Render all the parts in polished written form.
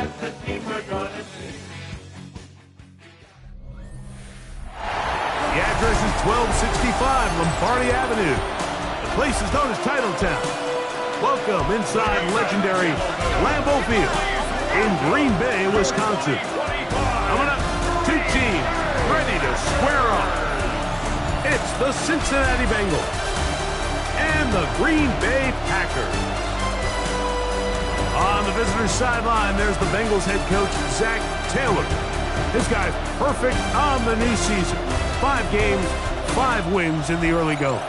That's the team we're gonna see. The address is 1265 Lombardi Avenue. The place is known as Titletown. Welcome inside legendary Lambeau Field in Green Bay, Wisconsin. Coming up, two teams ready to square off. It's the Cincinnati Bengals and the Green Bay Packers. On the visitor's sideline, there's the Bengals head coach, Zach Taylor. This guy's perfect on the new season. 5 games, 5 wins in the early going.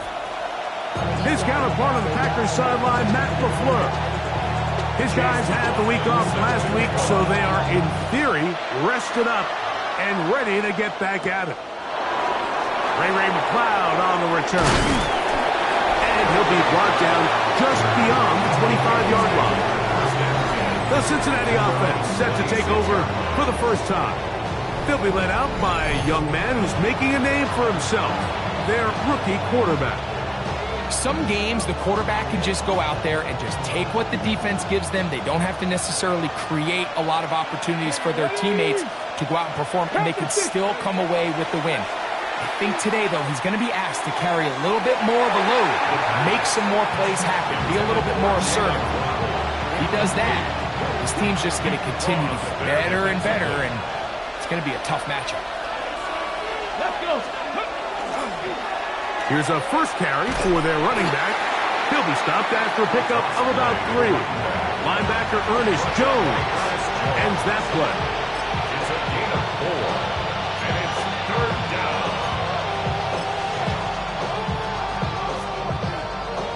His counterpart on the Packers sideline, Matt LaFleur. His guys had the week off last week, so they are, in theory, rested up and ready to get back at it. Ray McLeod on the return. And he'll be brought down just beyond the 25-yard line. The Cincinnati offense set to take over for the first time. They'll be led out by a young man who's making a name for himself, their rookie quarterback. Some games, the quarterback can just go out there and just take what the defense gives them. They don't have to necessarily create a lot of opportunities for their teammates to go out and perform, and they can still come away with the win. I think today, though, he's going to be asked to carry a little bit more of a load, make some more plays happen, be a little bit more assertive. If he does that, his team's just going to continue to get better and better, and it's going to be a tough matchup. Let's go. Here's a first carry for their running back. He'll be stopped after a pickup of about 3. Linebacker Ernest Jones ends that play. It's a gain of 4, and it's 3rd down.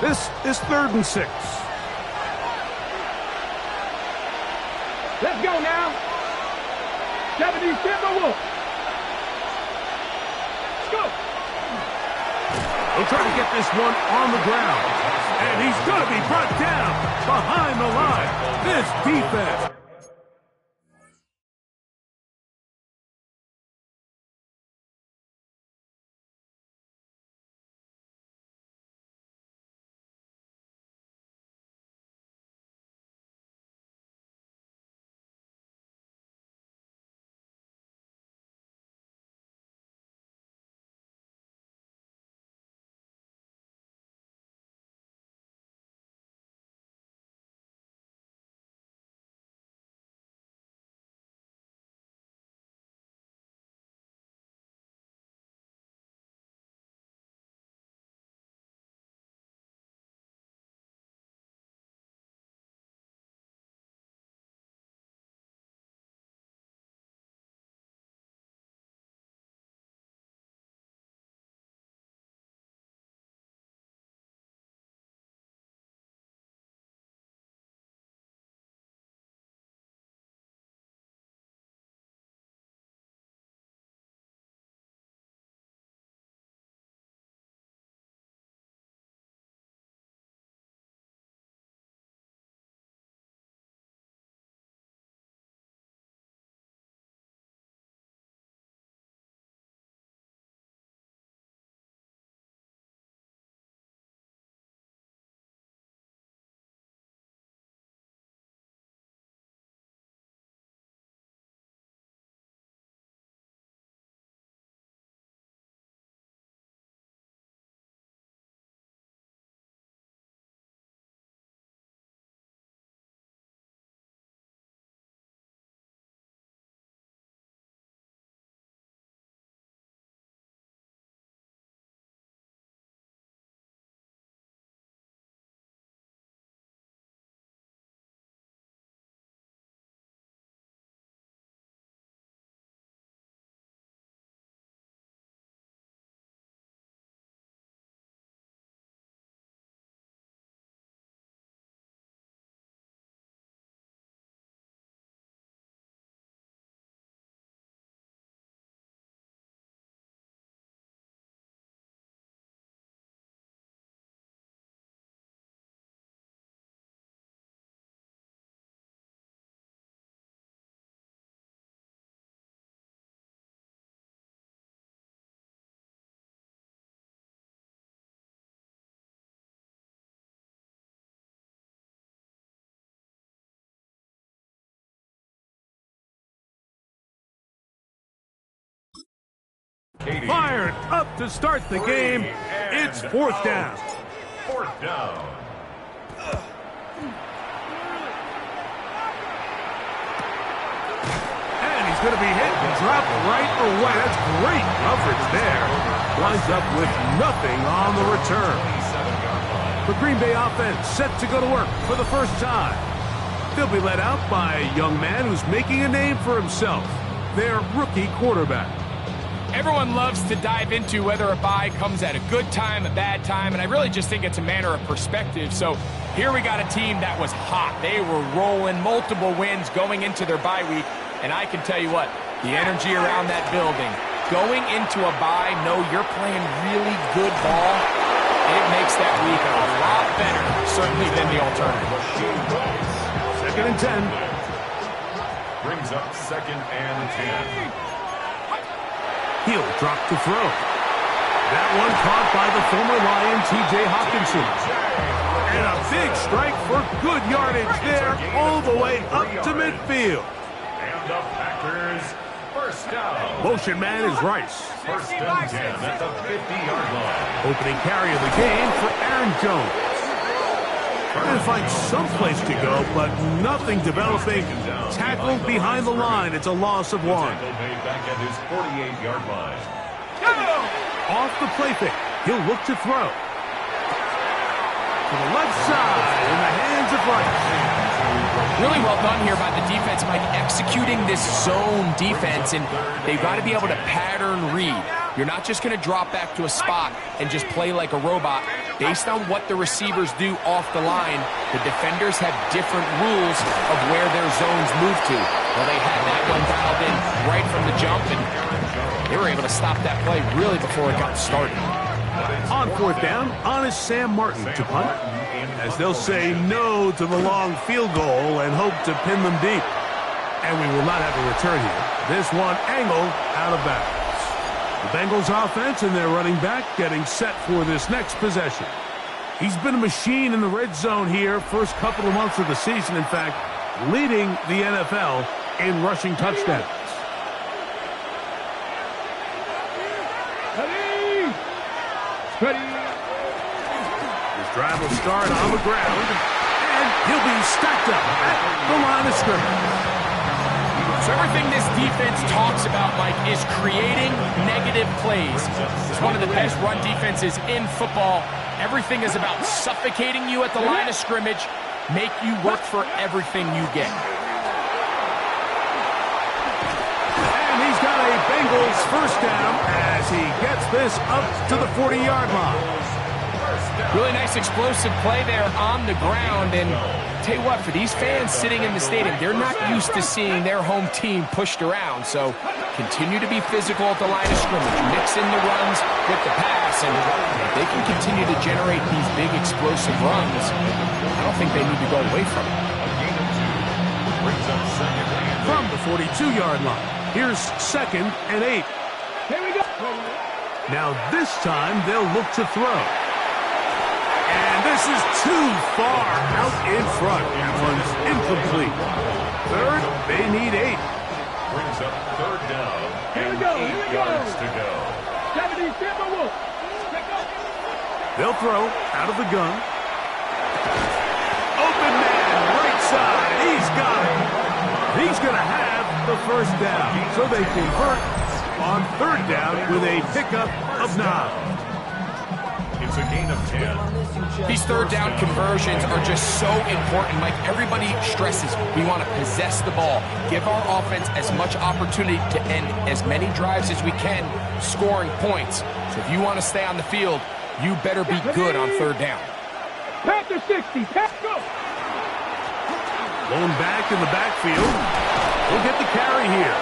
This is 3rd and 6. Let's go now. 70 Timberwolves. Let's go. He'll try to get this one on the ground. And he's going to be brought down behind the line. This defense Fired up to start the game. It's fourth down. Fourth down. And he's going to be hit and dropped right away. That's great coverage there. Winds up with nothing on the return. The Green Bay offense set to go to work for the first time. They'll be led out by a young man who's making a name for himself, their rookie quarterback. Everyone loves to dive into whether a bye comes at a good time, a bad time, and I really just think it's a matter of perspective. So here we got a team that was hot. They were rolling multiple wins going into their bye week, and I can tell you what, the energy around that building, going into a bye, know you're playing really good ball, it makes that week a lot better, certainly than the alternative. Second and 10. Brings up second and 10. He'll drop to throw. That one caught by the former Lion, T.J. Hawkinson. And a big strike for good yardage there all the way up to midfield. And the Packers first down. Motion man is Rice. First and 10 at the 50-yard line. Opening carry of the game for Aaron Jones. Trying to find some place to go, but nothing developing. Tackled behind the line. It's a loss of one. Tackle made back at his 48-yard line. Off the play fake. He'll look to throw. To the left side in the hands of Rice. Really well done here by the defense by executing this zone defense, and they've got to be able to pattern read. You're not just going to drop back to a spot and just play like a robot. Based on what the receivers do off the line, the defenders have different rules of where their zones move to. Well, they had that one dialed in right from the jump, and they were able to stop that play really before it got started. On fourth down, honest Sam Martin to punt, as they'll say no to the long field goal and hope to pin them deep. And we will not have a return here. This one angled out of bounds. The Bengals offense and their running back getting set for this next possession. He's been a machine in the red zone here first couple of months of the season. In fact, leading the NFL in rushing touchdowns. Ready. His drive will start on the ground, and he'll be stacked up at the line of scrimmage. So everything this defense talks about, Mike, is creating negative plays. It's one of the best run defenses in football. Everything is about suffocating you at the line of scrimmage, make you work for everything you get. And he's got a Bengals first down as he gets this up to the 40-yard line. Really nice explosive play there on the ground, and tell you what, for these fans sitting in the stadium, they're not used to seeing their home team pushed around, so continue to be physical at the line of scrimmage, mix in the runs with the pass, and if they can continue to generate these big explosive runs, I don't think they need to go away from it. From the 42-yard line, here's second and 8. Here we go. Now this time they'll look to throw. And this is too far out in front. That one's incomplete. Third, they need 8. Brings up third down. Here we go. 8 yards to go. 70, Tampa Wolf. They'll throw out of the gun. Open man, right side. He's got it. He's going to have the first down. So they convert on third down with a pickup of 9. It's a gain of 10. These third down conversions are just so important. Like everybody stresses, we want to possess the ball, give our offense as much opportunity to end as many drives as we can, scoring points. So if you want to stay on the field, you better be good on third down. Panther 60, go! Blown back in the backfield. He'll get the carry here.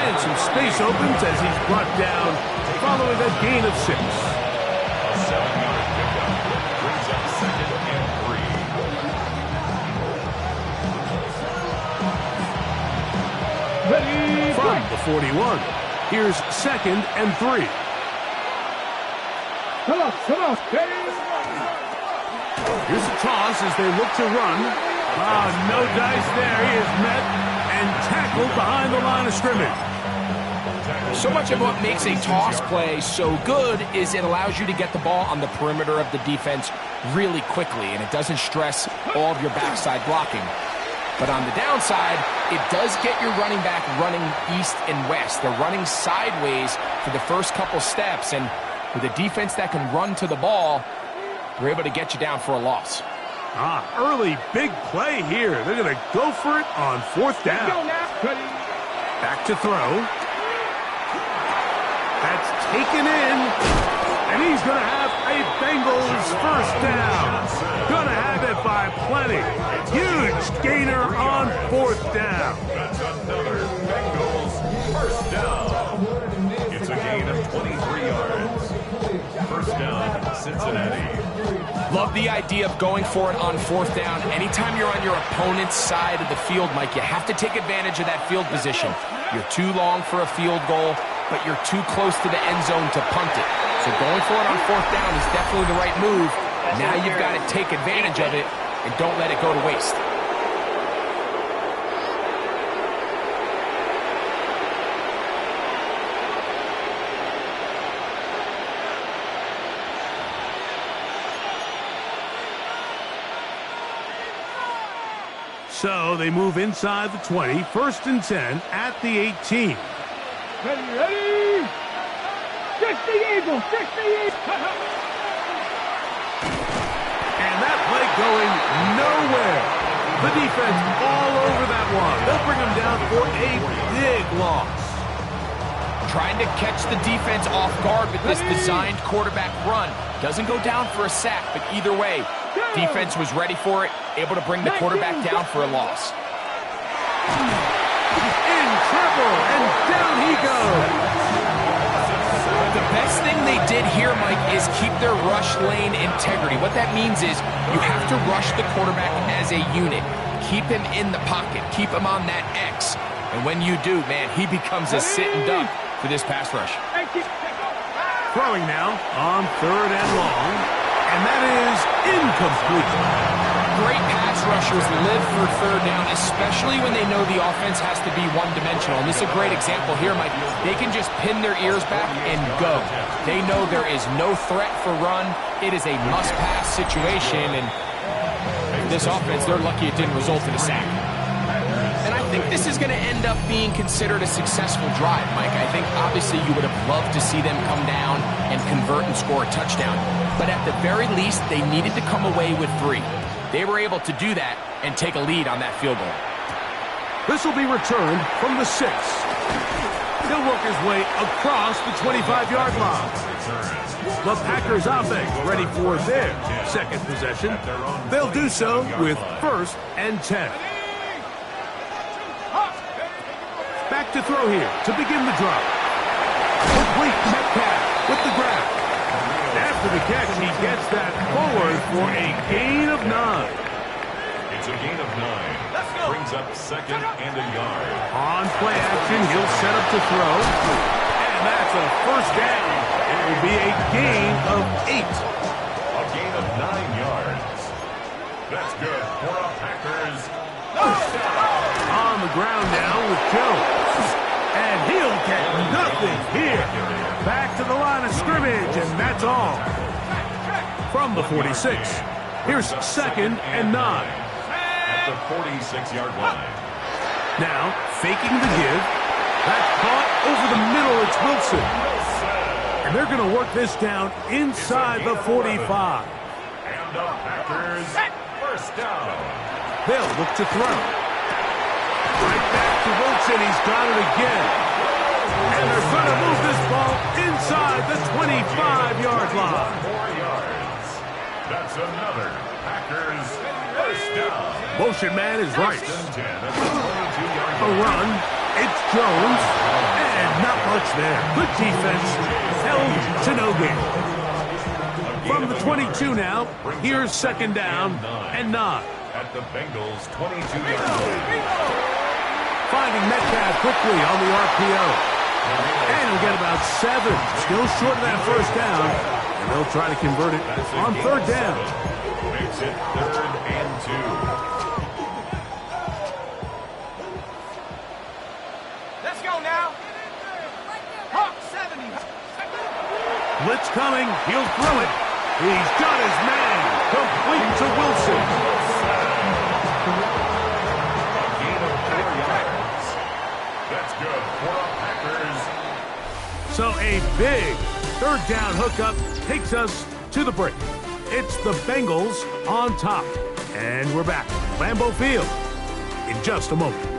And some space opens as he's brought down following a gain of 6. A 7-yard pickup brings up second and 3. Ready, From the 41, here's second and 3. Come on, ready. Here's a toss as they look to run. No dice there. He is met and tackled behind the line of scrimmage. So much of what makes a toss play so good is it allows you to get the ball on the perimeter of the defense really quickly, and it doesn't stress all of your backside blocking. But on the downside, it does get your running back running east and west. They're running sideways for the first couple steps, and with a defense that can run to the ball, they're able to get you down for a loss. Early big play here. They're going to go for it on 4th down. Back to throw. That's taken in. And he's going to have a Bengals first down. Going to have it by plenty. Huge gainer on 4th down. That's another Bengals first down. It's a gain of 23 yards. First down, Cincinnati. Love the idea of going for it on 4th down. Anytime you're on your opponent's side of the field, Mike, you have to take advantage of that field position. You're too long for a field goal, but you're too close to the end zone to punt it. So going for it on 4th down is definitely the right move. Now you've got to take advantage of it and don't let it go to waste. So they move inside the 20, 1st and 10 at the 18. Ready? 60 Eagles, 60 Eagles. And that play going nowhere. The defense all over that one. They'll bring them down for a big loss. Trying to catch the defense off guard with this designed quarterback run. Doesn't go down for a sack, but either way, defense was ready for it, able to bring the quarterback down for a loss. In trouble, and down he goes. The best thing they did here, Mike, is keep their rush lane integrity. What that means is you have to rush the quarterback as a unit. Keep him in the pocket. Keep him on that X. And when you do, man, he becomes a sit and duck for this pass rush. Throwing now on 3rd and long, and that is incomplete. Great pass rushers live for 3rd down, especially when they know the offense has to be one-dimensional. And this is a great example here, Mike. They can just pin their ears back and go. They know there is no threat for run. It is a must-pass situation, and this offense, they're lucky it didn't result in a sack. And I think this is going to end up being considered a successful drive, Mike. I think obviously you would have loved to see them come down and convert and score a touchdown. But at the very least, they needed to come away with 3. They were able to do that and take a lead on that field goal. This will be returned from the 6. He'll work his way across the 25-yard line. The Packers offense ready for their 2nd possession. They'll do so with 1st and 10. Back to throw here to begin the drop. Complete Metcalf with the grab. After the catch, he gets that forward for a gain of 9. It's a gain of 9. Brings up 2nd and a yard. On play action, he'll set up to throw. And that's a first down. It will be a gain of 8. A gain of 9 yards. That's good for a Packers first down. On the ground now with Jones. And he'll get nothing here. Back to the line of scrimmage, and that's all. From the 46, here's 2nd and 9. At the 46-yard line. Now, faking the give. That's caught over the middle. It's Wilson. And they're going to work this down inside the 45. And the Packers first down. They'll look to throw. Right back to Wilson. He's got it again. And they're going to move this ball inside the 25-yard line. 4 yards. That's another Packers first down. Motion man is right. First and 10 at the 22-yard A line. run. It's Jones. And not much there. Good defense. Held to no gain. From the 22 now, here's 2nd down and 9. At the Bengals 22-yard line. Finding Metcalf quickly on the RPO. And he'll get about 7. Still short of that first down. And they'll try to convert it on 3rd down. Makes it 3rd and 2. Let's go now. Blitz coming. He'll throw it. He's got his man. Complete to Wilson. A gain of 4 yards. That's good for the Packers. So a big third down hookup takes us to the break. It's the Bengals on top. And we're back. Lambeau Field in just a moment.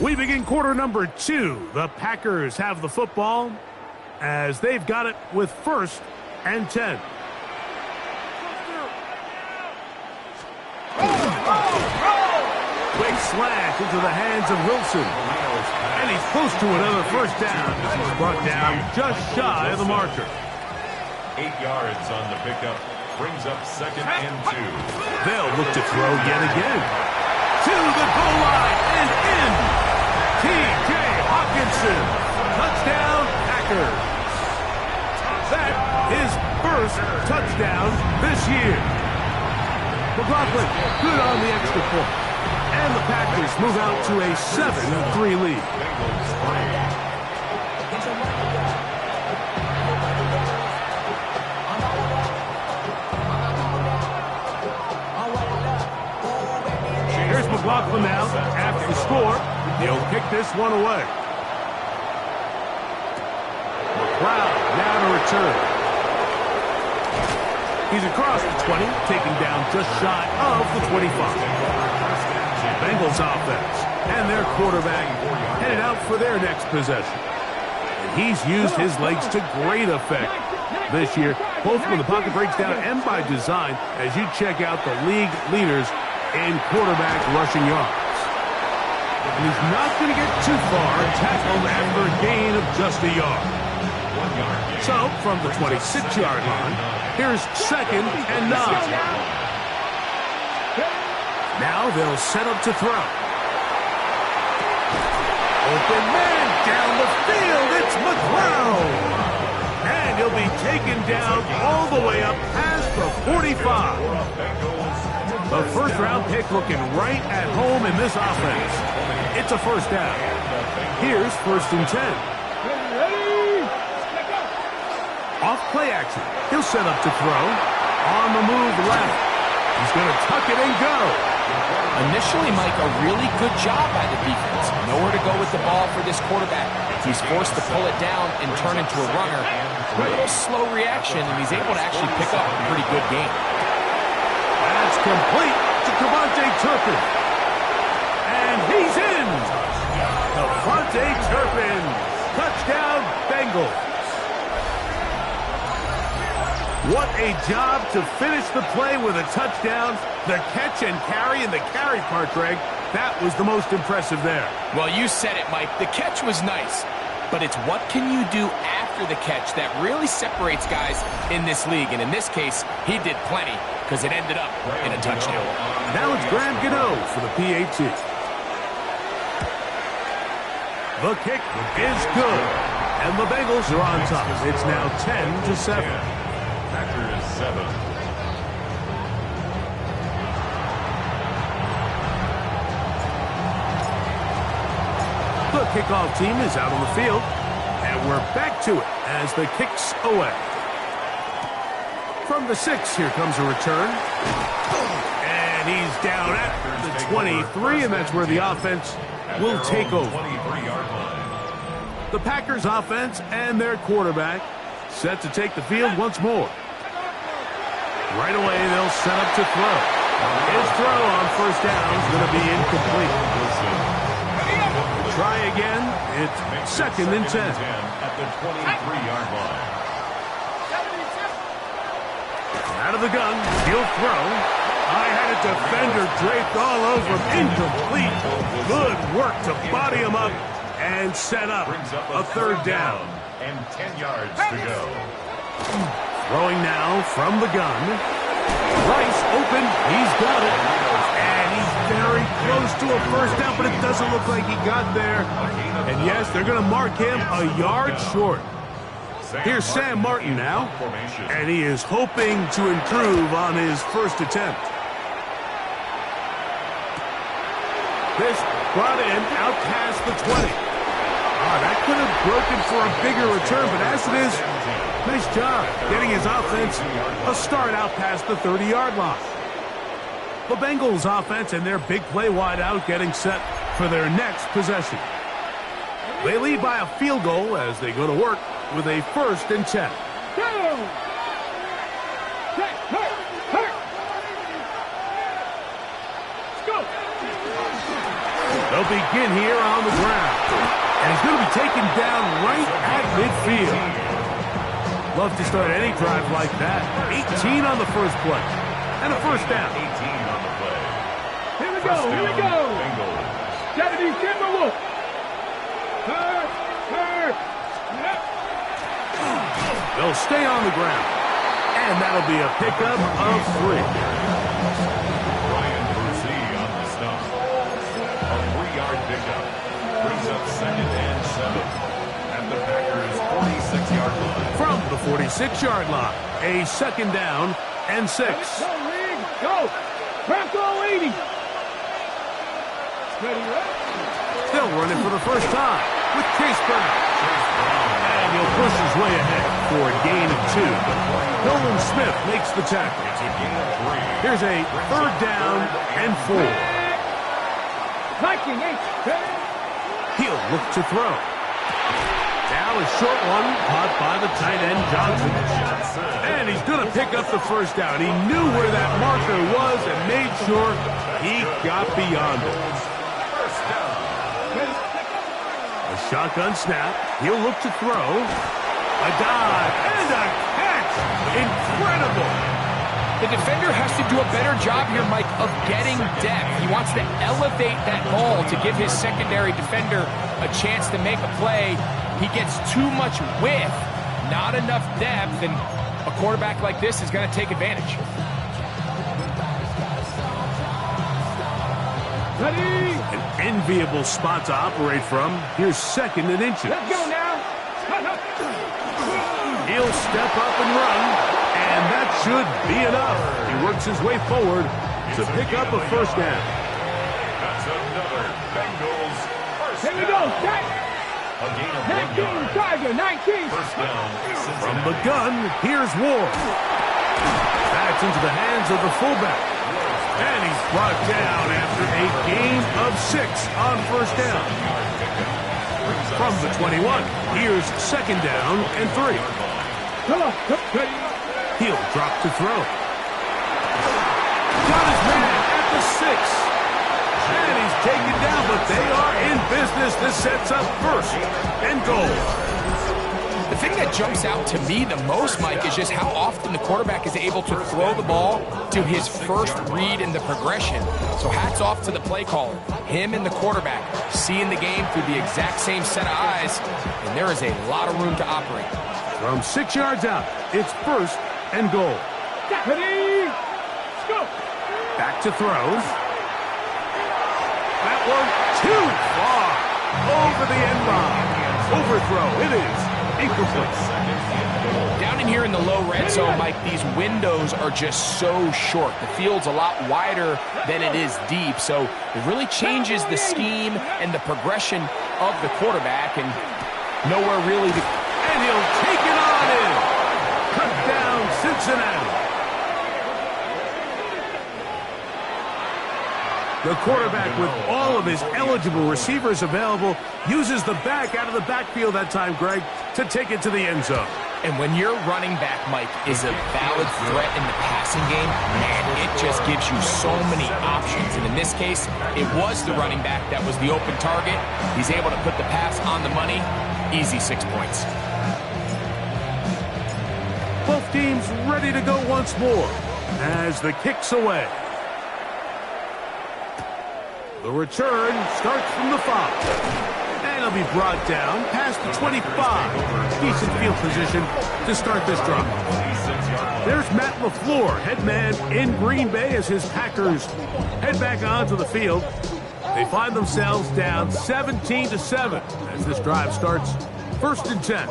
We begin quarter number 2. The Packers have the football as they've got it with 1st and 10. Quick slant into the hands of Wilson. And he's close to another first down. He's brought down just shy of the marker. 8 yards on the pickup. Brings up 2nd and 2. They'll look to throw yet again. To the goal line and in. T.J. Hawkinson. Touchdown, Packers. That is first touchdown this year. McLaughlin, good on the extra point. And the Packers move out to a 7-3 lead. Here's McLaughlin now after the score. He'll kick this one away. McLeod now to return. He's across the 20, taking down just shy of the 25. Bengals offense and their quarterback headed out for their next possession. And he's used his legs to great effect this year, both when the pocket breaks down and by design, as you check out the league leaders in quarterback rushing yards. And he's not going to get too far tackled after a gain of just a yard. So, from the 26-yard line, here's 2nd and 9. Now they'll set up to throw. Open man down the field. It's McLeod. And he'll be taken down all the way up past the 45. The first-round pick looking right at home in this offense. It's a first down. Here's 1st and 10. Off play action. He'll set up to throw. On the move left. He's going to tuck it and go. Initially, Mike, a really good job by the defense. Nowhere to go with the ball for this quarterback. He's forced to pull it down and turn into a runner. A little slow reaction, and he's able to actually pick up a pretty good game. That's complete to Devontae Turpin. And he's in. Devontae Turpin. Touchdown, Bengals. What a job to finish the play with a touchdown. The catch and carry, and the carry part, Greg, that was the most impressive there. Well, you said it, Mike. The catch was nice, but it's what can you do after the catch that really separates guys in this league. And in this case, he did plenty because it ended up in a touchdown. Now it's Graham Gano for the PAT. The kick is good, and the Bengals are on top. It's now 10-7. Packers 7. The kickoff team is out on the field, and we're back to it as the kick's away. From the 6, here comes a return. And he's down at the 23, and that's where the offense will take over. 23-yard line. The Packers offense and their quarterback set to take the field once more. Right away, they'll set up to throw. His throw on first down is going to be incomplete. Try again. It's 2nd and 10. At the 23-yard line. Out of the gun, he'll throw. I had a defender draped all over him. Incomplete. Good work to body him up and set up a 3rd down. And 10 yards to go. Throwing now from the gun. Rice open. He's got it. And he's very close to a first down, but it doesn't look like he got there. And yes, they're going to mark him a yard short. Here's Sam Martin now. And he is hoping to improve on his first attempt. This brought in out past the 20. That could have broken for a bigger return, but as it is, nice job getting his offense a start out past the 30-yard line. The Bengals offense and their big play wideout getting set for their next possession. They lead by a field goal as they go to work with a 1st and 10. They'll begin here on the ground. And he's going to be taken down right at midfield. Love to start any drive like that. 18 on the first play. And a 1st down. 18 on the play. Here we go, here we go. Japanese Timberwolf. They'll stay on the ground. And that'll be a pickup of 3. Ryan Percy on the stop. A 3-yard pickup. Brings up 2nd and 7. At the Packers' 46-yard line. From the 46-yard line, a 2nd down and 6. Go, Rig. Go. Crack all 80. Ready, right? Still running for the first time with Chase Brown. And he'll push his way ahead for a gain of 2. Nolan Smith makes the tackle. It's a gain of 3. Here's a 3rd down and 4. Viking 8. He'll look to throw. Now a short one caught by the tight end Johnson. And he's going to pick up the 1st down. He knew where that marker was and made sure he got beyond it. A shotgun snap. He'll look to throw. A dive and a catch. Incredible. The defender has to do a better job here, Mike, of getting depth. He wants to elevate that ball to give his secondary defender a chance to make a play. He gets too much width, not enough depth, and a quarterback like this is going to take advantage. Ready. An enviable spot to operate from. Here's 2nd and inches. Let's go now. He'll step up and run, and that should be enough. He works his way forward to pick up a 1st down. That's another Bengals 1st Here we down. go. Set. A gain of 1 19, yard. Tiger, 19. 1st down. From the gun, here's Ward. That's into the hands of the fullback. And he's brought down after a gain of 6 on 1st down. From the 21, here's 2nd down and 3. Come on. Ready. He'll drop to throw. Got his man at the 6. And he's taken down, but they are in business. This sets up 1st and goal. The thing that jumps out to me the most, Mike, is just how often the quarterback is able to throw the ball to his first read in the progression. So hats off to the play caller. Him and the quarterback seeing the game through the exact same set of eyes, and there is a lot of room to operate. From 6 yards out, it's 1st and goal. Ready. Let's go. Back to throws. That one too far. Over the end line. Overthrow. It is incomplete. Down in here in the low red zone, Mike, these windows are just so short. The field's a lot wider than it is deep, so it really changes the scheme and the progression of the quarterback, and nowhere really to... And he'll take it on in. Cut down Cincinnati. The quarterback, with all of his eligible receivers available, uses the back out of the backfield that time, Greg, to take it to the end zone. And when your running back, Mike, is a valid threat in the passing game, man, it just gives you so many options. And in this case, it was the running back that was the open target. He's able to put the pass on the money. Easy 6 points. Both teams ready to go once more as the kick's away. The return starts from the 5. And he'll be brought down past the 25. Decent field position to start this drive. There's Matt LaFleur, head man in Green Bay, as his Packers head back onto the field. They find themselves down 17-7 as this drive starts 1st and 10.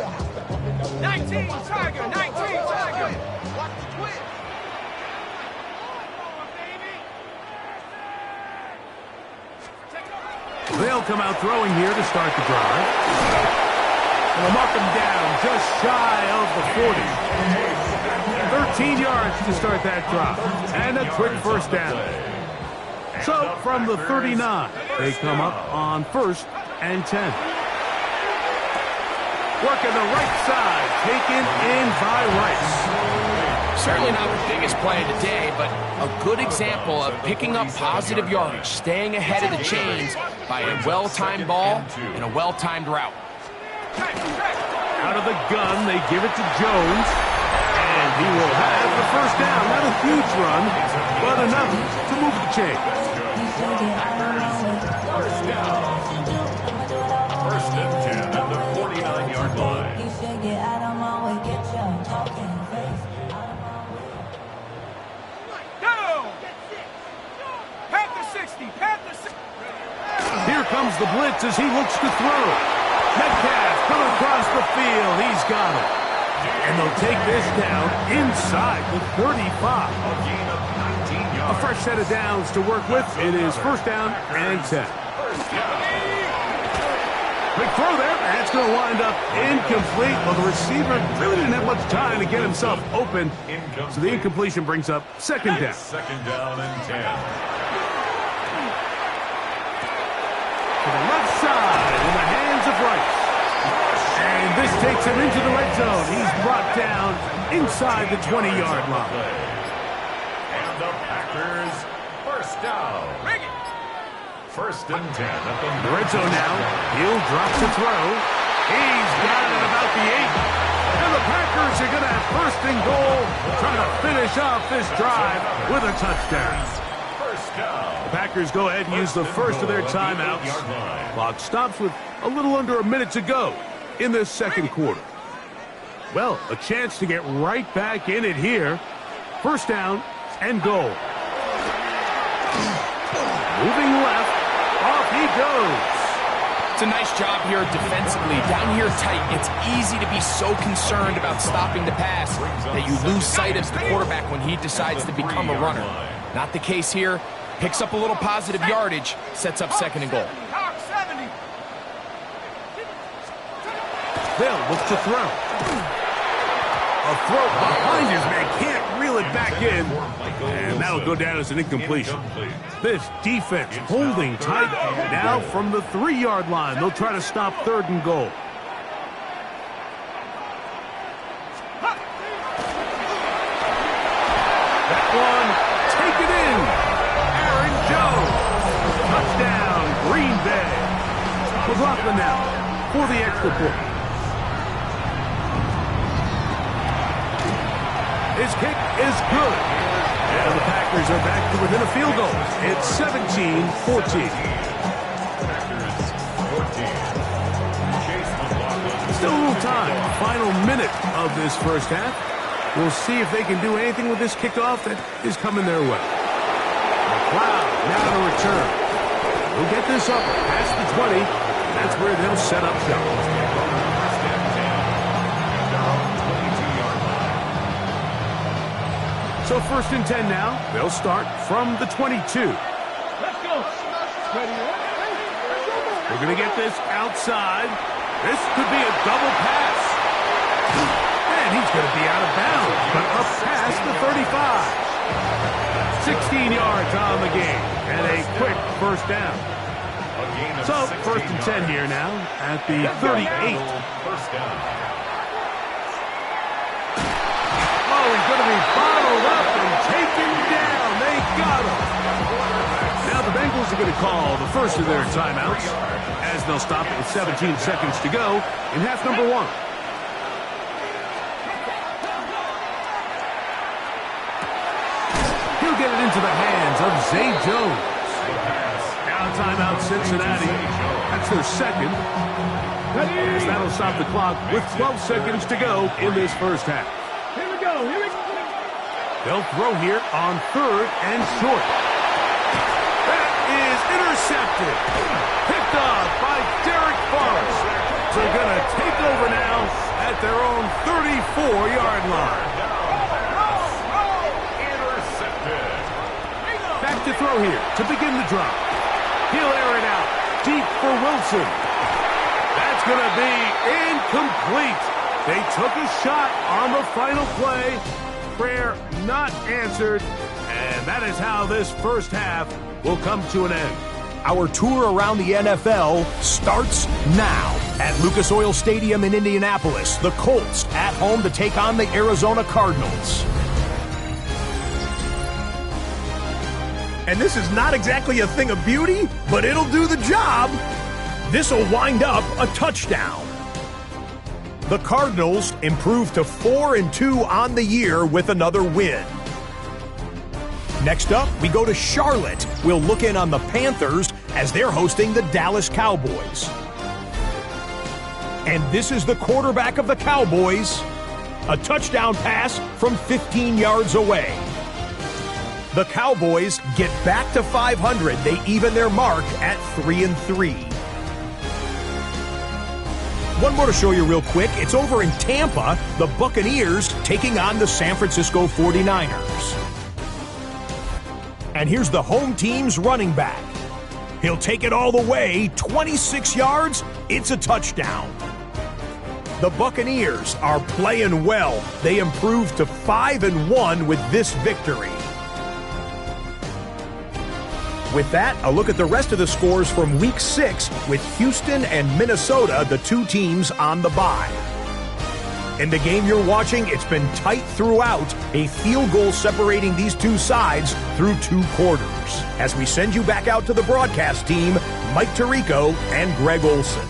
19, Tiger, 19, Tiger. Watch the twist. They'll come out throwing here to start the drive. And they'll mark them down just shy of the 40. 13 yards to start that drive. And a quick first down. So from the 39, they come up on 1st and 10. Working the right side, taken in by Rice. Certainly not the biggest play of the day, but a good example of picking up positive yardage, staying ahead of the chains by a well-timed ball and a well-timed route. Out of the gun, they give it to Jones, and he will have the first down. Not a huge run, but enough to move the chains. First down. 1st and 10 at the 49-yard line. Here comes the blitz as he looks to throw. Metcalf coming across the field. He's got it. And they'll take this down inside the 35. A gain of 19 yards. A fresh set of downs to work with. It is 1st down and 10. Big throw there. That's going to wind up incomplete. Well, the receiver really didn't have much time to get himself open. So the incompletion brings up 2nd down. 2nd down and 10. To the left side in the hands of Rice. And this takes him into the red zone. He's brought down inside the 20-yard line. And the Packers, 1st down. 1st and 10 at the red zone now. Hill drops to throw. He's got it about the 8. And the Packers are going to have 1st and goal, trying to finish off this drive with a touchdown. The Packers go ahead and use the first of their timeouts. Clock stops with a little under a minute to go in this 2nd quarter. Well, a chance to get right back in it here. 1st down and goal. Moving left, off he goes. It's a nice job here defensively. Down here tight, it's easy to be so concerned about stopping the pass that you lose sight of the quarterback when he decides to become a runner. Not the case here. Picks up a little positive yardage, sets up 2nd and goal. They'll look to throw. A throw behind his man, can't reel it back in. And that'll go down as an incompletion. This defense holding tight now from the 3-yard line. They'll try to stop 3rd and goal. That one, take it in. Aaron Jones. Touchdown, Green Bay. McLaughlin now for the extra point. His kick is good. And the Packers are back to within a field goal. It's 17-14. Still a little time. Final minute of this 1st half. We'll see if they can do anything with this kickoff that is coming their way. McLeod now to return. We'll get this up past the 20. That's where they'll set up shop. So 1st and 10 now. They'll start from the 22. Let's go. We're going to get this outside. This could be a double pass. And he's going to be out of bounds, but up past the 35. 16 yards on the game, and a quick 1st down. So 1st and 10 here now at the 38. 1st down. Oh, he's going to be bottled up and taken down. They got him. Now the Bengals are going to call the first of their timeouts as they'll stop it with 17 seconds to go in half number 1. He'll get it into the hands of Zay Jones. Now timeout Cincinnati. That's their 2nd. As that'll stop the clock with 12 seconds to go in this 1st half. Here we go. They'll throw here on 3rd and short. That is intercepted. Picked off by Derek Forrest. They're going to take over now at their own 34-yard line. Intercepted. Back to throw here to begin the drive. He'll air it out. deep for Wilson. That's going to be incomplete. They took a shot on the final play. Prayer not answered. And that is how this first half will come to an end. Our tour around the NFL starts now. At Lucas Oil Stadium in Indianapolis, the Colts at home to take on the Arizona Cardinals. And this is not exactly a thing of beauty, but it'll do the job. This will wind up a touchdown. The Cardinals improve to 4-2 on the year with another win. Next up, we go to Charlotte. We'll look in on the Panthers as they're hosting the Dallas Cowboys. And this is the quarterback of the Cowboys. A touchdown pass from 15 yards away. The Cowboys get back to 500. They even their mark at 3-3. One more to show you real quick. It's over in Tampa, the Buccaneers taking on the San Francisco 49ers. And here's the home team's running back. He'll take it all the way, 26 yards, it's a touchdown. The Buccaneers are playing well. They improved to 5-1 with this victory. With that, a look at the rest of the scores from Week 6 with Houston and Minnesota, the two teams on the bye. In the game you're watching, it's been tight throughout, a field goal separating these two sides through 2 quarters. As we send you back out to the broadcast team, Mike Tirico and Greg Olson.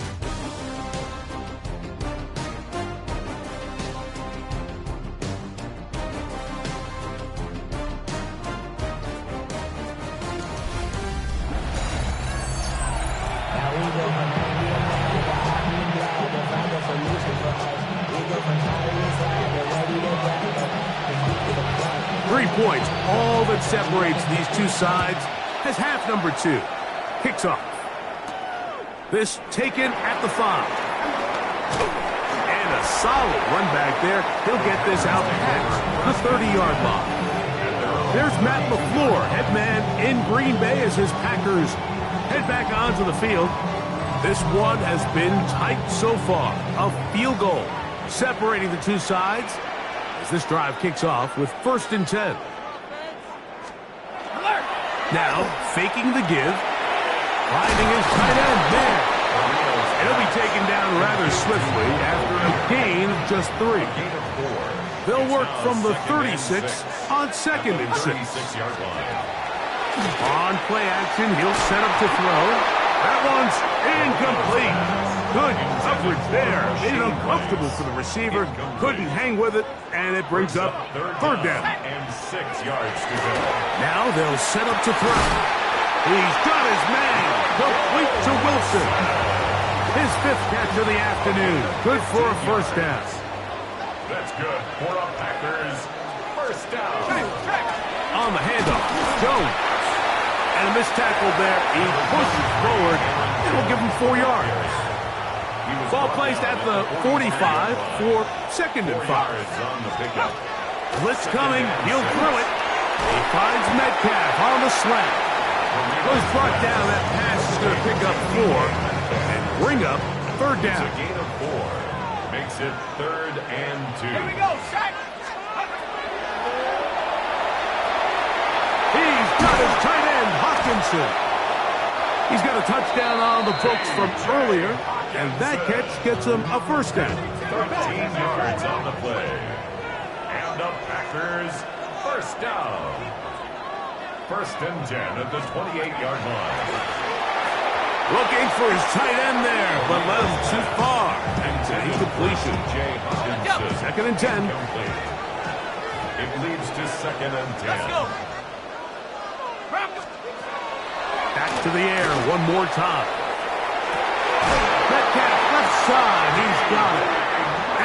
Separates these two sides as half number 2. Kicks off. This taken at the 5. And a solid run back there. He'll get this out past the 30-yard line. There's Matt LaFleur, head man in Green Bay as his Packers head back onto the field. This one has been tight so far. A field goal separating the two sides as this drive kicks off with 1st and 10. Now, faking the give, finding his tight end there. He'll be taken down rather swiftly after a gain of just 3. They'll work from the 36 on 2nd and 6. On play action, he'll set up to throw. That one's incomplete. Good coverage there. Made it uncomfortable for the receiver. Couldn't hang with it, and it brings up 3rd down. And 6 yards to go. Now they'll set up to throw. He's got his man. Complete to Wilson. His 5th catch of the afternoon. Good for a 1st down. That's good for a Packers 1st down. On the handoff, Jones. And a missed tackle there. He pushes forward. It will give him 4 yards. Ball placed at the 45 for 2nd and 5. Blitz coming. He'll throw it. He finds Metcalf on the slant. Was brought down. That pass is going to pick up 4 and bring up 3rd down. It's a gain of 4. Makes it 3rd and 2. Here we go, Shaq. He's got his tight end, Hawkinson. He's got a touchdown on the books from earlier, and that catch gets him a 1st down. 13 yards on the play. And the Packers 1st down. 1st and 10 at the 28-yard line. Looking for his tight end there, but led him too far. And incompletion. Jay Hawkinson. 2nd and 10. It leads to 2nd and 10. Let's go. Back to the air one more time. Metcalf left side. He's got it.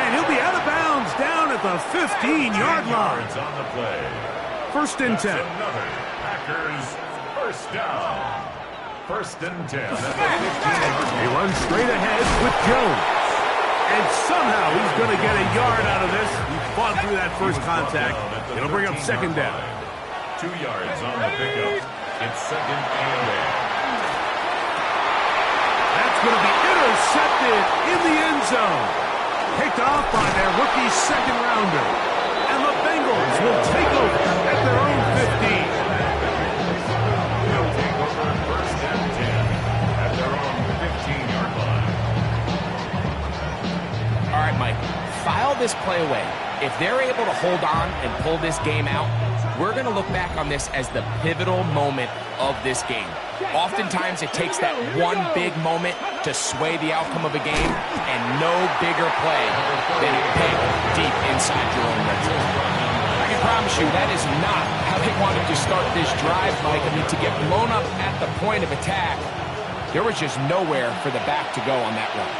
And he'll be out of bounds down at the 15-yard line. On the play. 1st and 10. Another Packers 1st down. 1st and 10 at the 15-yard line. He runs straight ahead with Jones. And somehow he's going to get a yard out of this. He fought through that first contact. It'll bring up 2nd down. 2 yards on the pickup. It's 2nd and 8. intercepted in the end zone. Picked off by their rookie second rounder. And the Bengals will take over at their own 15. They'll take over first and 10 at their own 15-yard line. All right, Mike, file this play away. If they're able to hold on and pull this game out, we're going to look back on this as the pivotal moment of this game. Oftentimes, it takes that one big moment to sway the outcome of a game, and no bigger play than a pick deep inside your own red zone. I can promise you that is not how they wanted to start this drive, Mike. I mean, to get blown up at the point of attack, there was just nowhere for the back to go on that run.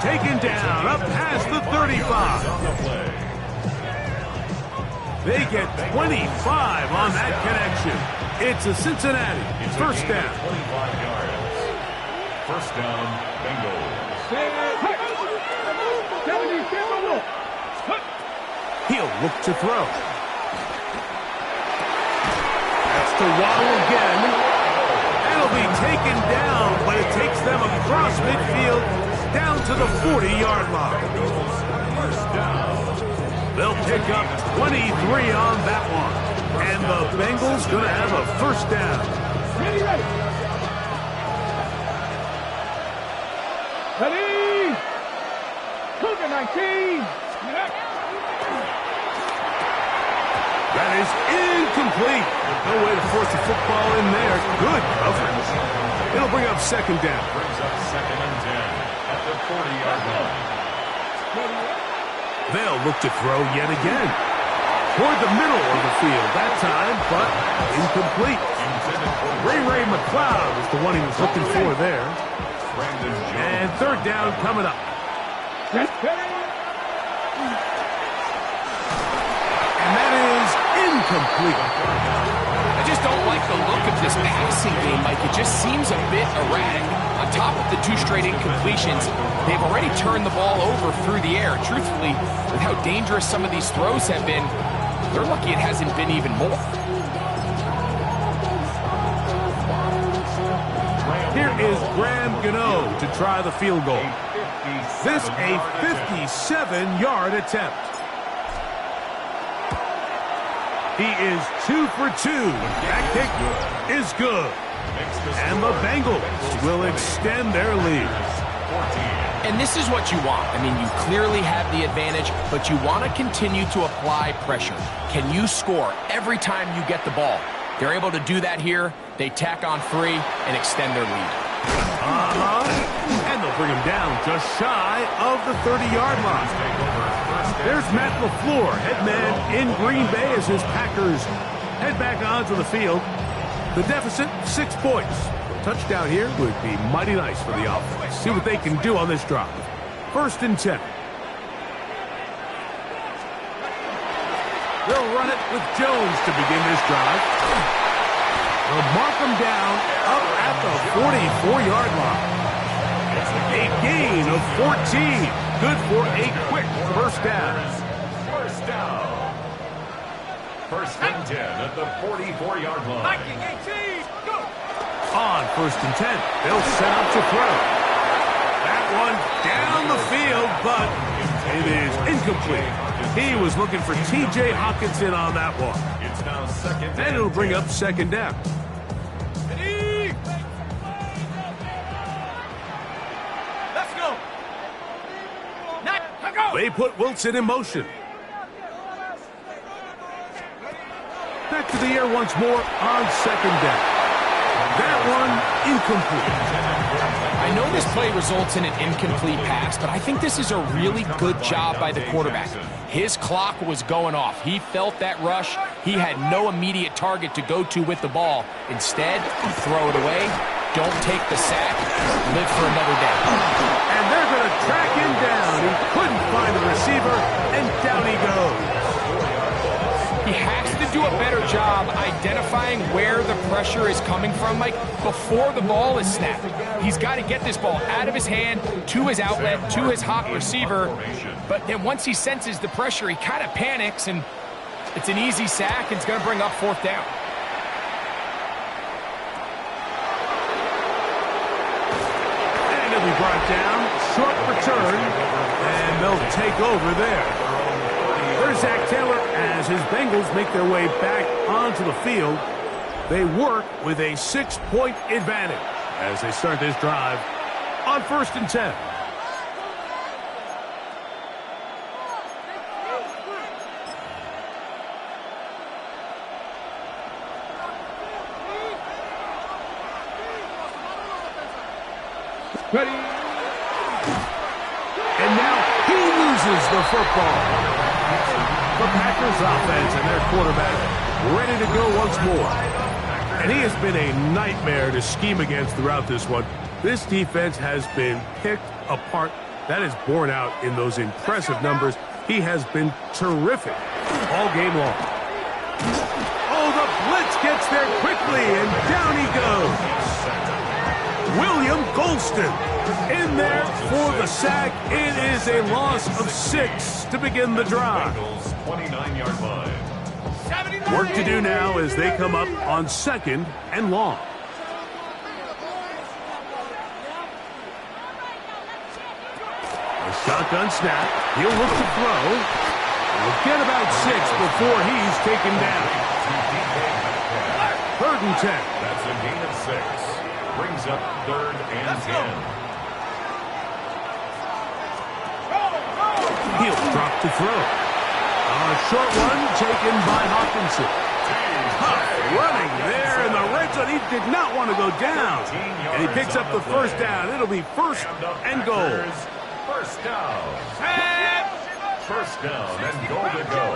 Taken down up past the 35. They get 25 on that connection. It's a Cincinnati first down. 25 yards. First down, Bengals. He'll look to throw. That's to Waddle again. That'll be taken down, but it takes them across midfield down to the 40-yard line. They'll pick up 23 on that one. And the Bengals going to have a first down. Ready. Cougar 19. That is incomplete. No way to force the football in there. Good coverage. It'll bring up second down. Brings up second and 10 at the 40-yard line. They'll look to throw yet again. Toward the middle of the field that time, but incomplete. Ray McLeod is the one he was looking for there. And third down coming up. And that is incomplete. I just don't like the look of this passing game, Mike. It just seems a bit erratic. On top of the two straight incompletions, they've already turned the ball over through the air. Truthfully, with how dangerous some of these throws have been, they're lucky it hasn't been even more. Here is Graham Gano to try the field goal. This a 57-yard attempt. He is 2 for 2. That kick is good. And the Bengals will extend their lead. And this is what you want. I mean, you clearly have the advantage, but you want to continue to apply pressure. Can you score every time you get the ball? They're able to do that here. They tack on 3 and extend their lead. And they'll bring him down just shy of the 30-yard line. There's Matt LaFleur, head man in Green Bay as his Packers head back onto the field. The deficit, 6 points. A touchdown here would be mighty nice for the offense. See what they can do on this drive. First and 10. They'll run it with Jones to begin this drive. They'll mark him down up at the 44-yard line. A gain of 14. Good for a quick first down. First down. First and 10 at the 44-yard line. Viking 18. Go. On first and 10, they'll set up to throw. That one down the field, but it is incomplete. He was looking for T.J. Hawkinson on that one. It's now second. And it'll bring up second down. Ready. Let's go. Go. They put Wilson in motion. Back to the air once more on second down. That one incomplete. I know this play results in an incomplete pass, but I think this is a really good job by the quarterback. His clock was going off. He felt that rush. He had no immediate target to go to with the ball. Instead, throw it away. Don't take the sack. Live for another day. And they're going to track him down. He couldn't find the receiver, and down he goes. He has to do a better job identifying where the pressure pressure is coming from, Mike, before the ball is snapped. He's got to get this ball out of his hand to his outlet, to his hot receiver. But then once he senses the pressure, he kind of panics, and it's an easy sack, and it's going to bring up fourth down. And it'll be brought down. Short return, and they'll take over there. There's Zach Taylor as his Bengals make their way back onto the field. They work with a 6-point advantage as they start this drive on 1st and 10. Ready. And now he loses the football. The Packers offense and their quarterback ready to go once more. And he has been a nightmare to scheme against throughout this one. This defense has been picked apart. That is borne out in those impressive numbers. He has been terrific all game long. Oh, the blitz gets there quickly, and down he goes. William Golston in there for the sack. It is a loss of 6 to begin the drive. 29-yard line. Work to do now as they come up on 2nd and long. A shotgun snap. He'll look to throw. He'll get about 6 before he's taken down. 3rd and 10. That's a gain of 6. Brings up 3rd and 10. He'll drop to throw. A short one taken by Hawkinson. Tough running there in the red zone. He did not want to go down. And he picks up the first down. It'll be 1st and goal. First down. First down and goal to go.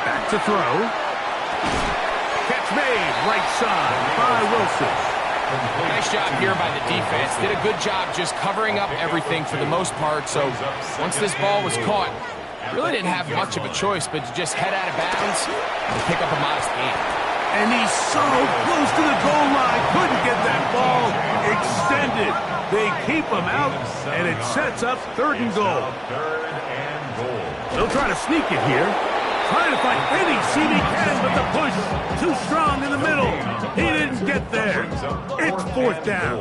Back to throw. Catch made right side by Wilson. Nice job here by the defense. Did a good job just covering up everything for the most part. So once this ball was caught, really didn't have much of a choice but to just head out of bounds and pick up a modest gain. And he's so close to the goal line. Couldn't get that ball extended. They keep him out, and it sets up 3rd and goal. 3rd and goal. They'll try to sneak it here. Trying to find any seam he can, but the push too strong in the middle. He didn't get there. It's 4th down.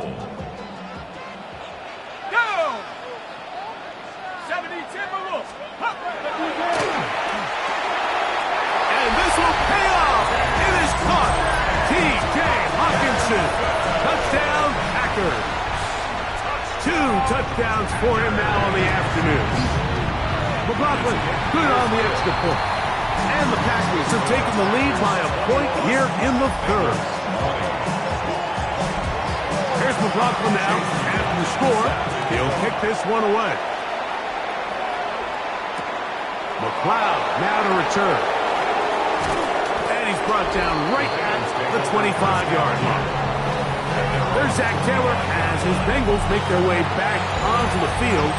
Go! 70 Timberwolves. And this will pay off. It is caught. T.J. Hawkinson. Touchdown, Packers. 2 touchdowns for him now on the afternoon. McLaughlin, good on the extra point. And the Packers have taken the lead by a point here in the 3rd. Here's McLaughlin now. After the score, he'll kick this one away. McLeod now to return. And he's brought down right at the 25-yard line. There's Zach Taylor as his Bengals make their way back onto the field.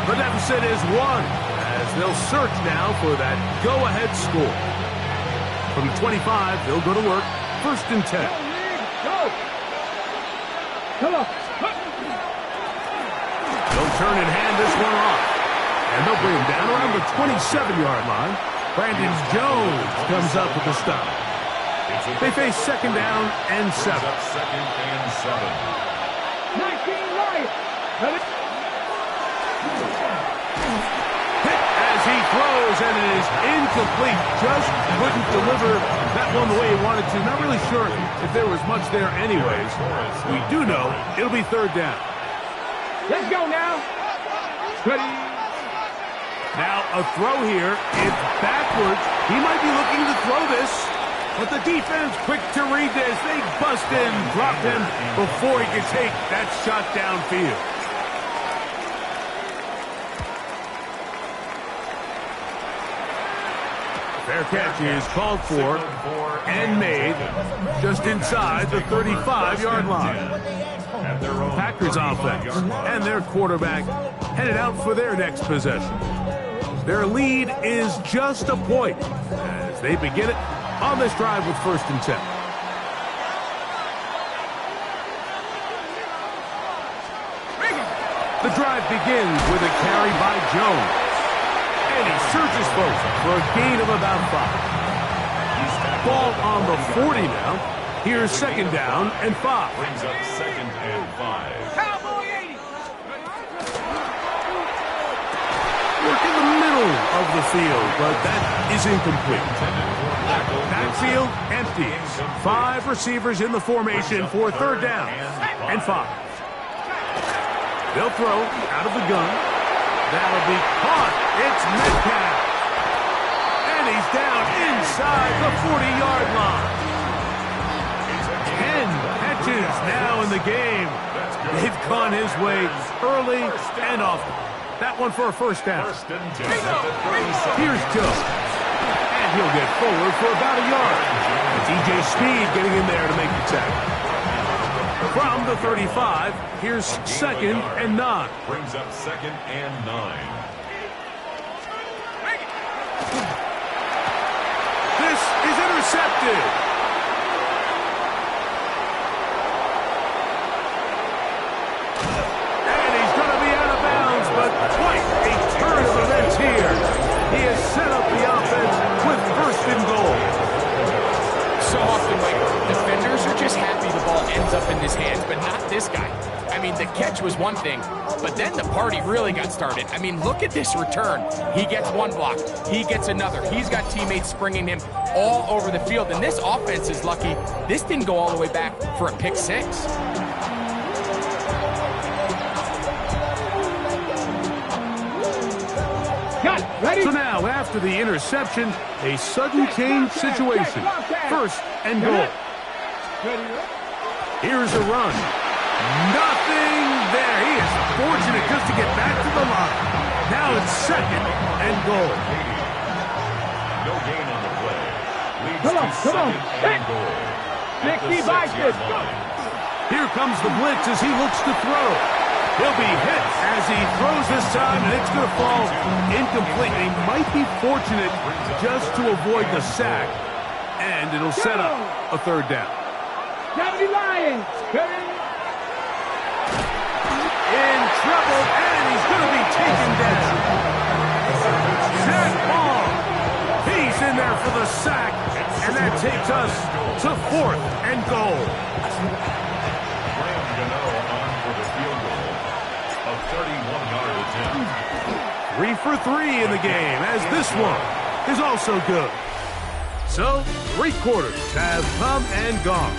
The deficit is 1. As they'll search now for that go-ahead score. From the 25, they'll go to work. 1st and 10. They'll turn and hand this one off. And they'll bring him down around the 27-yard line. Brandon Jones comes up with the stop. They face 2nd down and 7. 2nd and 7. 19 right. He throws, and it is incomplete. Just couldn't deliver that one the way he wanted to. Not really sure if there was much there anyways. We do know it'll be 3rd down. Let's go now. Ready. Now a throw here. It's backwards. He might be looking to throw this, but the defense quick to read this. They bust in, drop him before he can take that shot downfield. Fair catch is called for and made just inside the 35-yard line. Packers offense and their quarterback headed out for their next possession. Their lead is just a point as they begin it on this drive with 1st and 10. The drive begins with a carry by Jones. And he surges forward for a gain of about 5. Ball on the 40 now. Here's 2nd down and 5. Brings up 2nd and 5. Cowboy 80. Work in the middle of the field, but that is incomplete. Backfield empties. 5 receivers in the formation for 3rd down and 5. They'll throw out of the gun. That'll be caught. It's Metcalf. And he's down inside the 40-yard line. 10 catches now in the game. They've gone his way early and often. That one for a 1st down. Here's Joe. And he'll get forward for about a yard. DJ Speed getting in there to make the tackle. From the 35, here's 2nd and 9. Brings up 2nd and 9. This is intercepted. And he's going to be out of bounds, but quite a turn of events here. He has set up the offense with 1st and goal. So often, Mike, defenders are just happy the ball ends up in his hands, but not this guy. I mean, the catch was one thing, but then the party really got started. I mean, look at this return. He gets one block. He gets another. He's got teammates springing him all over the field, and this offense is lucky. This didn't go all the way back for a pick 6. So now, after the interception, a sudden change situation. 1st and goal. Here's a run. Nothing there. He is fortunate just to get back to the line. Now it's 2nd and goal. No gain on the play. Leads Come on, to come on. 2nd and goal. At the 6-yard line. Here comes the blitz as he looks to throw. He'll be hit as he throws this time, and it's going to fall incomplete. He might be fortunate just to avoid the sack, and it'll set up a 3rd down. Johnny Lions. In trouble, and he's going to be taken down. Zach Ball. He's in there for the sack, and that takes us to 4th and goal. Graham Gano on for the field goal. A 31-yard attempt. 3 for 3 in the game, as this one is also good. So, 3 quarters have come and gone.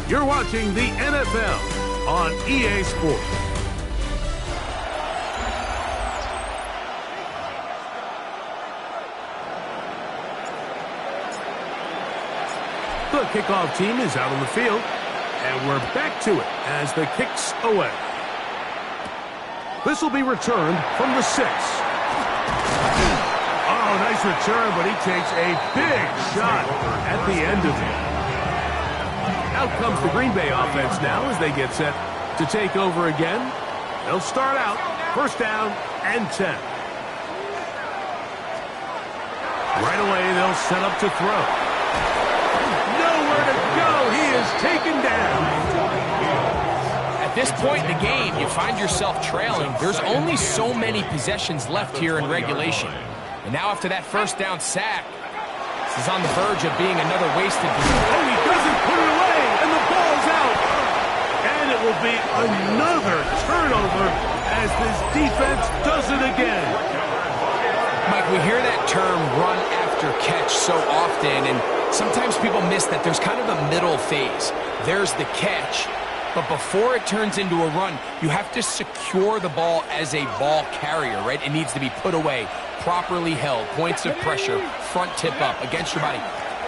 You're watching the NFL on EA Sports. The kickoff team is out on the field, and we're back to it as the kick's away. This will be returned from the 6. Oh, nice return, but he takes a big shot at the end of it. Out comes the Green Bay offense now as they get set to take over again. They'll start out 1st down and 10. Right away, they'll set up to throw. Nowhere to go. He is taken down. At this point in the game, you find yourself trailing. There's only so many possessions left here in regulation. And now after that 1st down sack, this is on the verge of being another wasted possession. Oh, he doesn't put it away, and the ball's out. And it will be another turnover as this defense does it again. Mike, we hear that term run after catch so often, and sometimes people miss that there's kind of a middle phase. There's the catch, but before it turns into a run, you have to secure the ball as a ball carrier, right? It needs to be put away, properly held, points of pressure, front tip up against your body.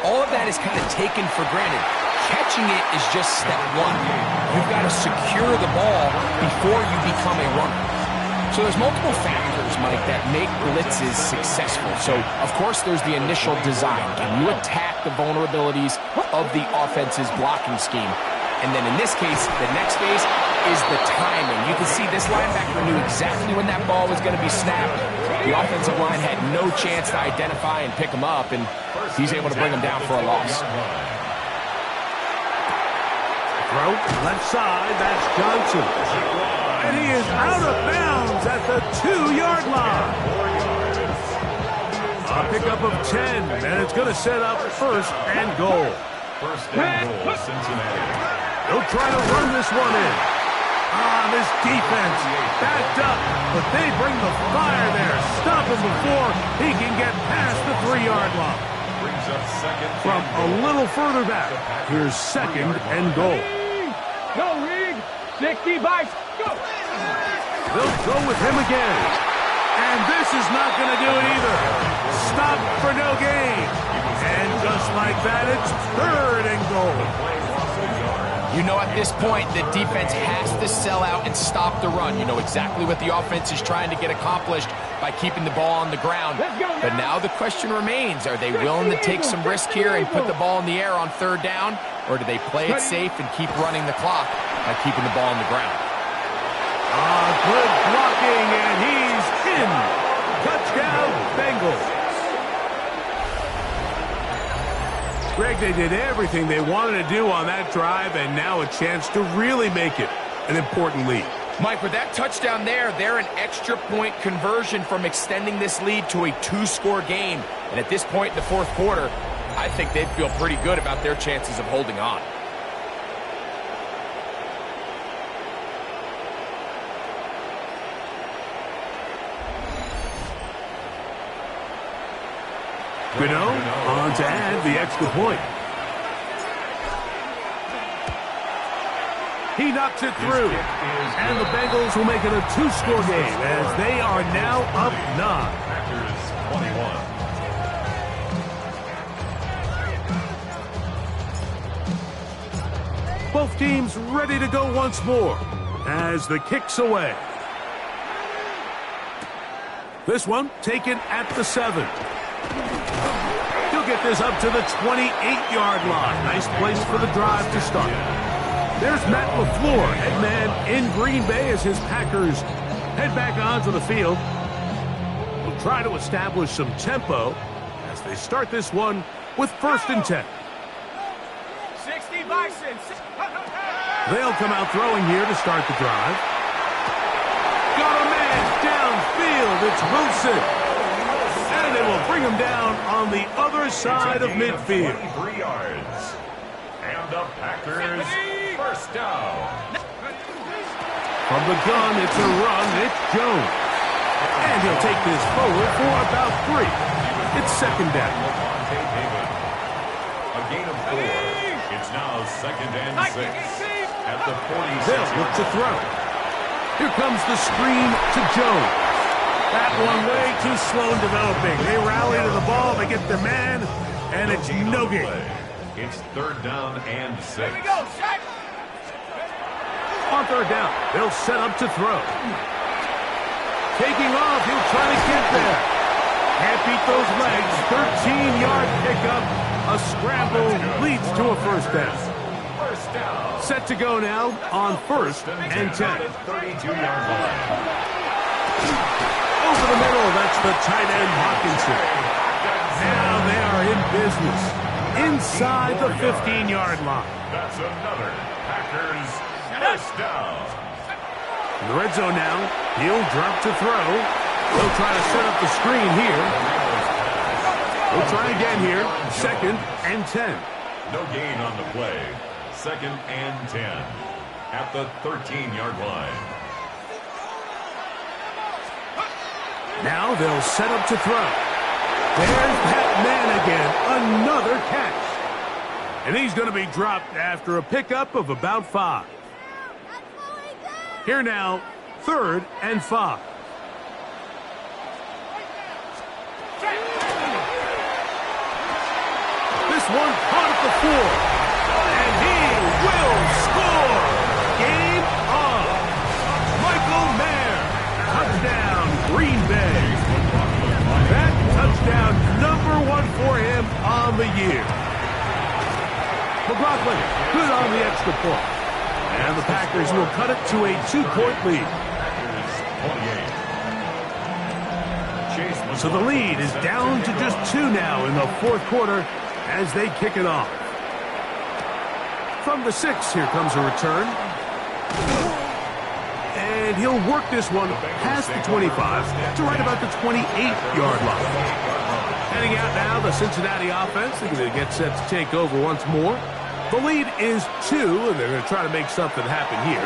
All of that is kind of taken for granted. Catching it is just step 1. You've got to secure the ball before you become a runner. So there's multiple factors, Mike, that make blitzes successful. So, of course, there's the initial design. Can you attack the vulnerabilities of the offense's blocking scheme? And then in this case, the next phase is the timing. You can see this linebacker knew exactly when that ball was going to be snapped. The offensive line had no chance to identify and pick him up, and he's able to bring him down for a loss. Throw, left side, that's Johnson. And he is out of bounds at the 2-yard line. A pickup of 10, and it's going to set up first and goal. First and goal, Cincinnati. They'll try to run this one in. This defense backed up, but they bring the fire there. Stop him before he can get past the 3-yard line. Brings up second. From a little further back, here's second and goal. Go, Reed. 60 bikes. Go. They'll go with him again. And this is not going to do it either. Stop for no gain. And just like that, it's third and goal. You know at this point, the defense has to sell out and stop the run. You know exactly what the offense is trying to get accomplished by keeping the ball on the ground. But now the question remains, are they willing to take some risk here and put the ball in the air on third down? Or do they play it safe and keep running the clock by keeping the ball on the ground? Good blocking, and he's in. Touchdown, Bengals. Greg, they did everything they wanted to do on that drive, and now a chance to really make it an important lead. Mike, with that touchdown there, they're an extra point conversion from extending this lead to a 2-score game. And at this point in the fourth quarter, I think they'd feel pretty good about their chances of holding on. Gano on to add the extra point. He knocks it through. And the Bengals will make it a 2-score game as they are now up 9. Packers 21. Both teams ready to go once more as the kick's away. This one taken at the 7. He'll get this up to the 28-yard line. Nice place for the drive to start. There's Matt LaFleur, head man in Green Bay as his Packers head back onto the field. We'll try to establish some tempo as they start this one with first and 10. 60 Bison. They'll come out throwing here to start the drive. Got a man downfield. It's Wilson. And they will bring him down on the other side of midfield. 23 yards. And the Packers first down. From the gun, it's a run. It's Jones. And he'll take this forward for about 3. It's second down. A gain of 4. It's now second and 6. At the 46. They'll look to throw. Here comes the screen to Jones. That one way too slow in developing. They rally to the ball, they get the man, and it's no gain. It's third down and 6. Here we go, Shaq. On third down, they'll set up to throw. Taking off, he'll try to get there. Can't beat those legs. 13-yard pickup. A scramble leads to a first down. First down. Set to go now on first and 10. 32-yard line. Over the middle, that's the tight end Hawkinson. Now they are in business inside the 15-yard line. That's another Packers first down. In the red zone now, he'll drop to throw. They'll try to set up the screen here. We'll try again here, second and 10. No gain on the play. Second and 10 at the 13-yard line. Now they'll set up to throw. There's that man again, another catch. And he's going to be dropped after a pickup of about 5. Here now, third and 5. This one caught at the 4. And he will score. Game on. Michael Mayer. Touchdown, Green Bay. That touchdown, number 1 for him on the year. McLaughlin, good on on the extra point. And the Packers will cut it to a 2-point lead. So the lead is down to just 2 now in the fourth quarter as they kick it off. From the 6, here comes a return. And he'll work this one past the 25 to right about the 28-yard line. Heading out now, the Cincinnati offense. They're going to get set to take over once more. The lead is 2, and they're going to try to make something happen here.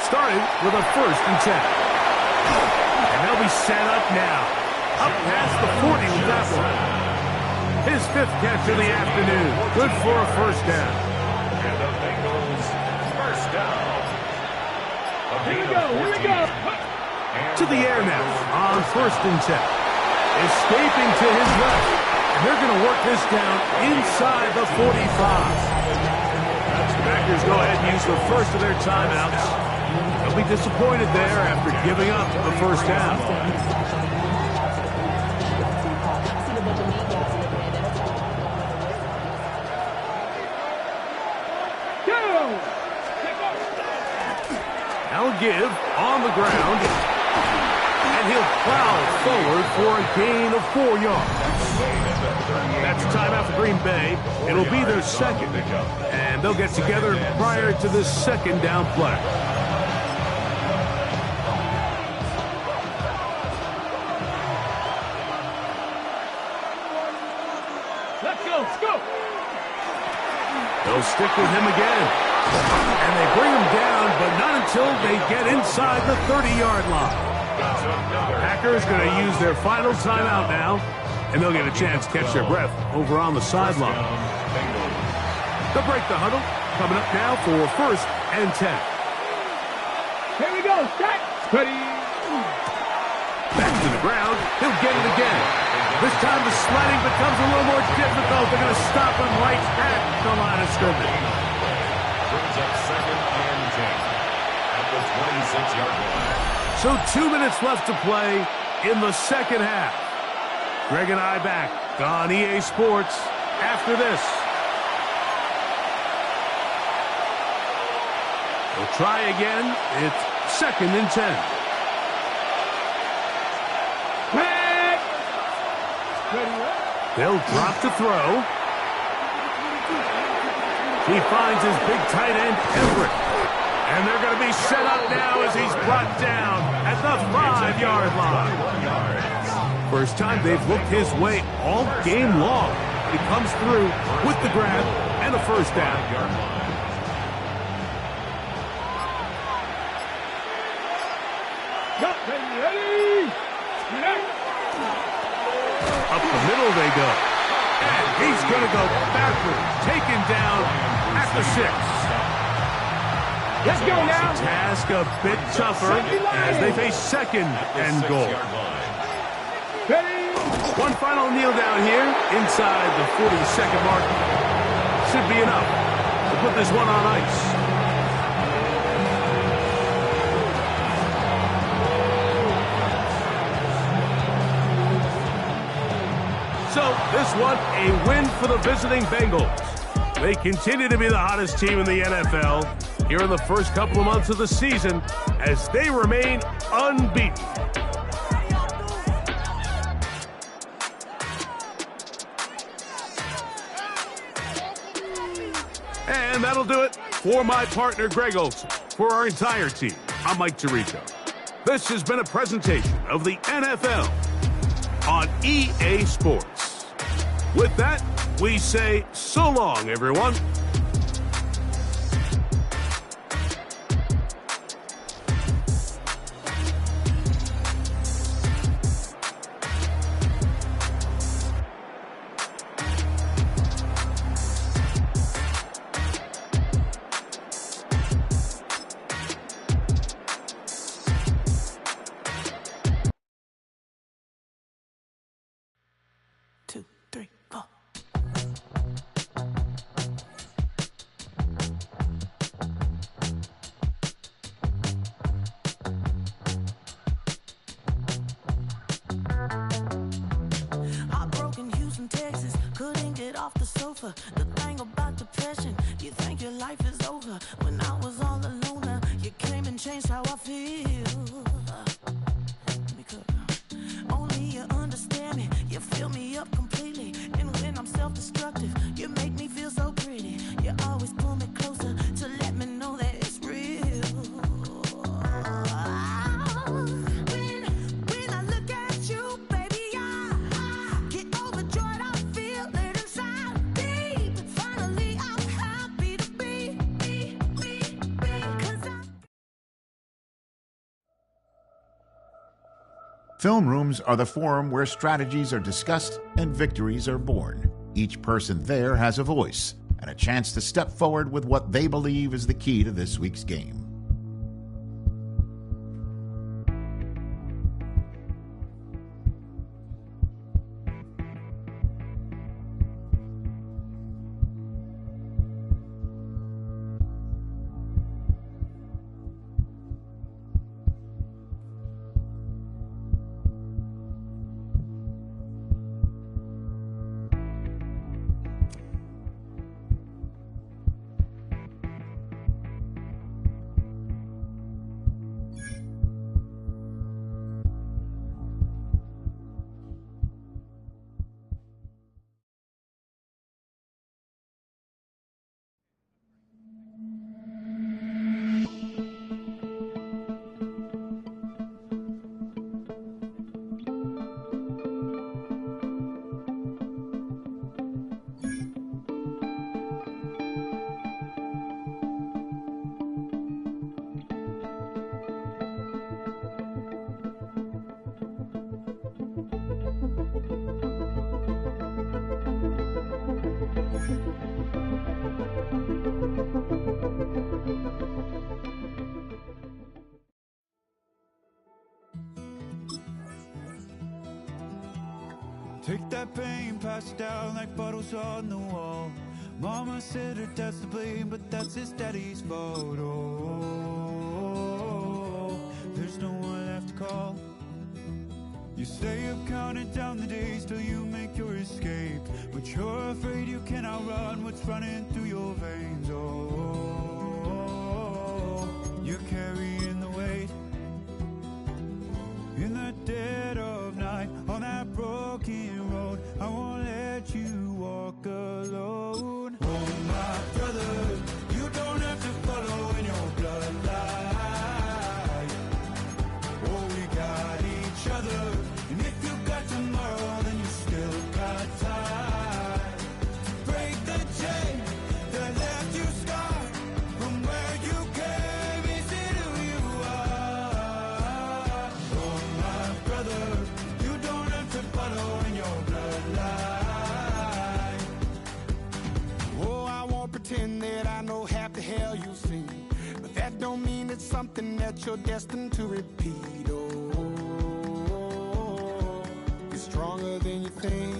Starting with a 1st and 10. And they'll be set up now. Up past the 40 with that one. His 5th catch of the afternoon. Good for a 1st down. And the Bengals first down. Here we go. To the air now on 1st and 10. Escaping to his left. And they're going to work this down inside the 45. The Packers go ahead and use the first of their timeouts. They'll be disappointed there after giving up the 1st down. Now give on the ground, and he'll plow forward for a gain of 4 yards. That's a timeout for Green Bay. It'll be their 2nd, and they'll get together prior to this 2nd down play. Let's go. They'll stick with him again. And they bring him down, but not until they get inside the 30-yard line. Packers going to use their final timeout now, and they'll get a chance to catch their breath over on the sideline. They'll break the huddle, coming up now for 1st and 10. Here we go. Set. Ready. Back to the ground. He'll get it again. This time the sledding becomes a little more difficult. They're going to stop him right at the line of scrimmage. Brings up 2nd and 10 at the 26-yard line. So 2 minutes left to play in the 2nd half. Greg and I back on EA Sports after this. We'll try again. It's 2nd and 10. They'll drop to throw. He finds his big tight end, Everett. And they're going to be set up now as he's brought down at the 5-yard line. First time they've looked his way all game long. He comes through with the grab and a 1st down. Ready. Up the middle they go. And he's going to go backward, taken down at the 6. Let's go now. Task a bit tougher as they face 2nd and goal. Ready. One final kneel down here inside the 40-second mark. Should be enough to put this one on ice. So this one, a win for the visiting Bengals. They continue to be the hottest team in the NFL here in the first couple of months of the season as they remain unbeaten. And that'll do it for my partner, Greg Olson. For our entire team, I'm Mike Tirico. This has been a presentation of the NFL on EA Sports. With that, we say so long, everyone. Texas, couldn't get off the sofa. The thing about depression, you think your life is over. Film rooms are the forum where strategies are discussed and victories are born. Each person there has a voice and a chance to step forward with what they believe is the key to this week's game. Take that pain, pass it down like bottles on the wall. Mama said her dad's to blame, but that's his daddy's fault. Oh, there's no one left to call. You stay up counting down the days till you make your escape, but you're afraid you can't outrun what's running through your veins. Oh, you're carrying the weight in the dead of night on that broken road. I won't let you walk alone. Oh, my brother, you don't have to follow in your bloodline. Oh, we got each other, and if you got tomorrow, then you still got time. Break the chain that left you scarred from where you came. Is it who you are? Oh, my brother, you don't have to follow in your bloodline. Oh, I won't pretend that I know half the hell you've seen, but that don't mean it's something that you're destined to repeat. Oh, you're stronger than you think.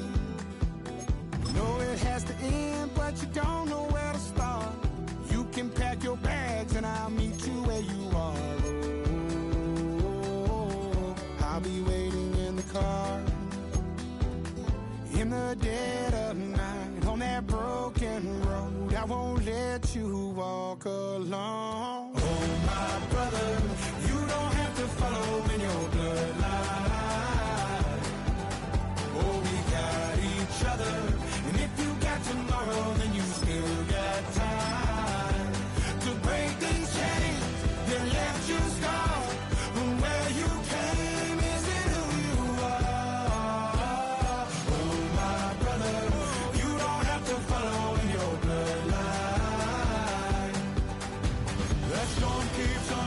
You know it has to end, but you don't know where to start. You can pack your bags and I'll meet you where you are. Oh, I'll be waiting in the car in the dead of night on that broken road. I won't let you walk alone. Oh, my brother, you don't have to follow in your bloodline. Oh, we got each other, and if you got tomorrow, then you still got time to break these chains that left you scarred from where you came. Is it who you are? Oh, my brother, you don't have to follow in your bloodline. That storm keeps on